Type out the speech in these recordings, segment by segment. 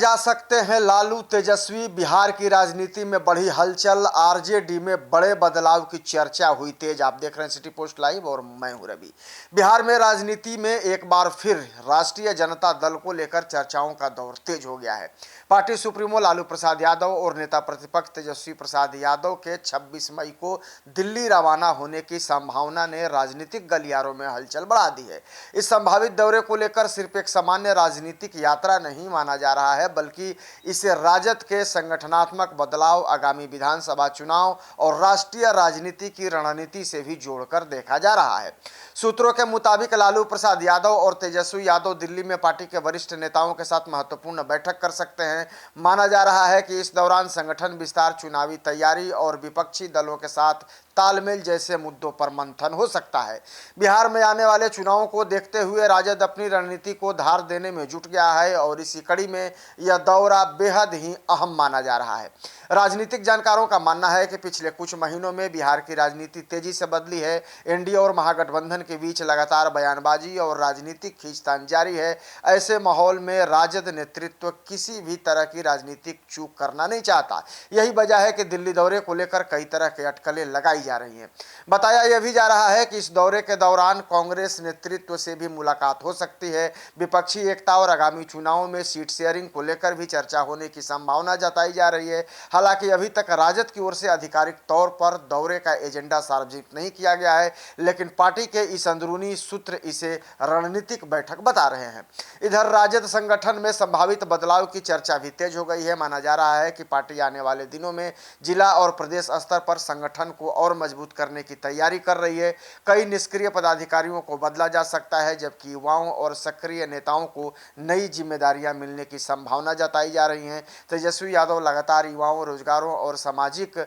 जा सकते हैं लालू तेजस्वी। बिहार की राजनीति में बढ़ी हलचल, आरजेडी में बड़े बदलाव की चर्चा हुई तेज। आप देख रहे हैं सिटी पोस्ट लाइव और मैं हूं रवि। बिहार में राजनीति में एक बार फिर राष्ट्रीय जनता दल को लेकर चर्चाओं का दौर तेज हो गया है। पार्टी सुप्रीमो लालू प्रसाद यादव और नेता प्रतिपक्ष तेजस्वी प्रसाद यादव के 26 मई को दिल्ली रवाना होने की संभावना ने राजनीतिक गलियारों में हलचल बढ़ा दी है। इस संभावित दौरे को लेकर सिर्फ एक सामान्य राजनीतिक यात्रा नहीं माना जा रहा है, बल्कि इसे राजद के संगठनात्मक बदलाव, आगामी विधानसभा चुनाव और राष्ट्रीय राजनीति की रणनीति से भी जोड़कर देखा जा रहा है। सूत्रों के मुताबिक लालू प्रसाद यादव और तेजस्वी यादव दिल्ली में पार्टी के वरिष्ठ नेताओं के साथ महत्वपूर्ण बैठक कर सकते हैं। माना जा रहा है कि इस दौरान संगठन विस्तार, चुनावी तैयारी और विपक्षी दलों के साथ तालमेल जैसे मुद्दों पर मंथन हो सकता है। बिहार में आने वाले चुनावों को देखते हुए राजद अपनी रणनीति को धार देने में जुट गया है और इसी कड़ी में यह दौरा बेहद ही अहम माना जा रहा है। राजनीतिक जानकारों का मानना है कि पिछले कुछ महीनों में बिहार की राजनीति तेजी से बदली है। एनडीए और महागठबंधन के बीच लगातार बयानबाजी और राजनीतिक खींचतान जारी है। ऐसे माहौल में राजद नेतृत्व किसी भी तरह की राजनीतिक चूक करना नहीं चाहता। यही वजह है कि दिल्ली दौरे को लेकर कई तरह के अटकलें लगाई जा रही हैं। बताया यह भी जा रहा है कि इस दौरे के दौरान कांग्रेस नेतृत्व से भी मुलाकात हो सकती है। विपक्षी एकता और आगामी चुनावों में सीट शेयरिंग को लेकर भी चर्चा होने की संभावना जताई जा रही है। हालांकि अभी तक राजद की ओर से आधिकारिक तौर पर दौरे का एजेंडा सार्वजनिक नहीं किया गया है, लेकिन पार्टी के इस अंदरूनी सूत्र इसे रणनीतिक बैठक बता रहे हैं। इधर राजद संगठन में संभावित बदलाव की चर्चा भी तेज हो गई है। माना जा रहा है कि पार्टी आने वाले दिनों में जिला और प्रदेश स्तर पर संगठन को और मजबूत करने की तैयारी कर रही है। कई निष्क्रिय पदाधिकारियों को बदला जा सकता है, जबकि युवाओं और सक्रिय नेताओं को नई जिम्मेदारियां मिलने की संभावना जताई जा रही है। तेजस्वी यादव लगातार युवाओं, रोजगारों और सामाजिक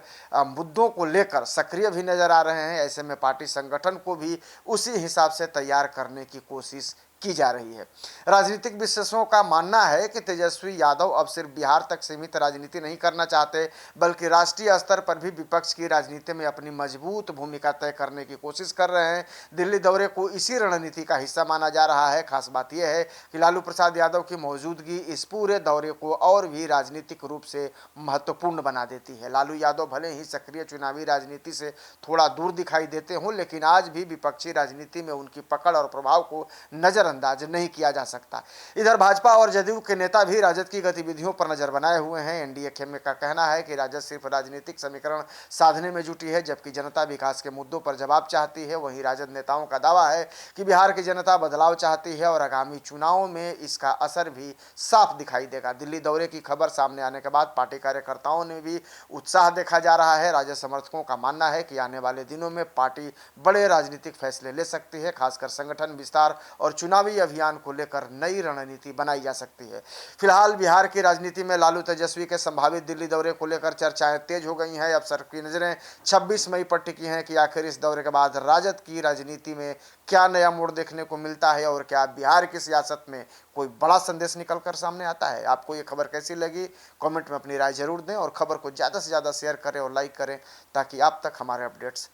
मुद्दों को लेकर सक्रिय भी नजर आ रहे हैं। ऐसे में पार्टी संगठन को भी उसी हिसाब से तैयार करने की कोशिश की जा रही है। राजनीतिक विश्लेषकों का मानना है कि तेजस्वी यादव अब सिर्फ बिहार तक सीमित राजनीति नहीं करना चाहते, बल्कि राष्ट्रीय स्तर पर भी विपक्ष की राजनीति में अपनी मजबूत भूमिका तय करने की कोशिश कर रहे हैं। दिल्ली दौरे को इसी रणनीति का हिस्सा माना जा रहा है। खास बात यह है कि लालू प्रसाद यादव की मौजूदगी इस पूरे दौरे को और भी राजनीतिक रूप से महत्वपूर्ण बना देती है। लालू यादव भले ही सक्रिय चुनावी राजनीति से थोड़ा दूर दिखाई देते हों, लेकिन आज भी विपक्षी राजनीति में उनकी पकड़ और प्रभाव को नजरअंदाज नहीं किया जा सकता। इधर भाजपा और जदयू के नेता भी राजद की गतिविधियों पर नजर बनाए हुए हैं। एनडीए खेमे का कहना है कि राजद सिर्फ राजनीतिक समीकरण साधने में जुटी है, जबकि जनता विकास के मुद्दों पर जवाब चाहती है। वहीं राजद नेताओं का दावा है कि बिहार की जनता बदलाव चाहती है और आगामी चुनावों में इसका असर भी साफ दिखाई देगा। दिल्ली दौरे की खबर सामने आने के बाद पार्टी कार्यकर्ताओं ने भी उत्साह देखा जा रहा है। राजद समर्थकों का मानना है कि आने वाले दिनों में पार्टी बड़े राजनीतिक फैसले ले सकती है। खासकर संगठन विस्तार और चुनावी अभियान को लेकर नई रणनीति बनाई जा सकती है। फिलहाल बिहार की राजनीति में लालू तेजस्वी के संभावित दिल्ली दौरे को लेकर चर्चाएं तेज हो गई हैं। अब सबकी नजरें 26 मई पर टिकी हैं कि आखिर इस दौरे के बाद राजद की राजनीति में क्या नया मोड़ देखने को मिलता है और क्या बिहार की सियासत में कोई बड़ा संदेश निकलकर सामने आता है। आपको ये खबर कैसी लगी, कमेंट में अपनी राय जरूर दें और खबर को ज़्यादा से ज़्यादा शेयर करें और लाइक करें, ताकि आप तक हमारे अपडेट्स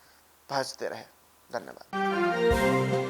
पहुँचते रहे। धन्यवाद।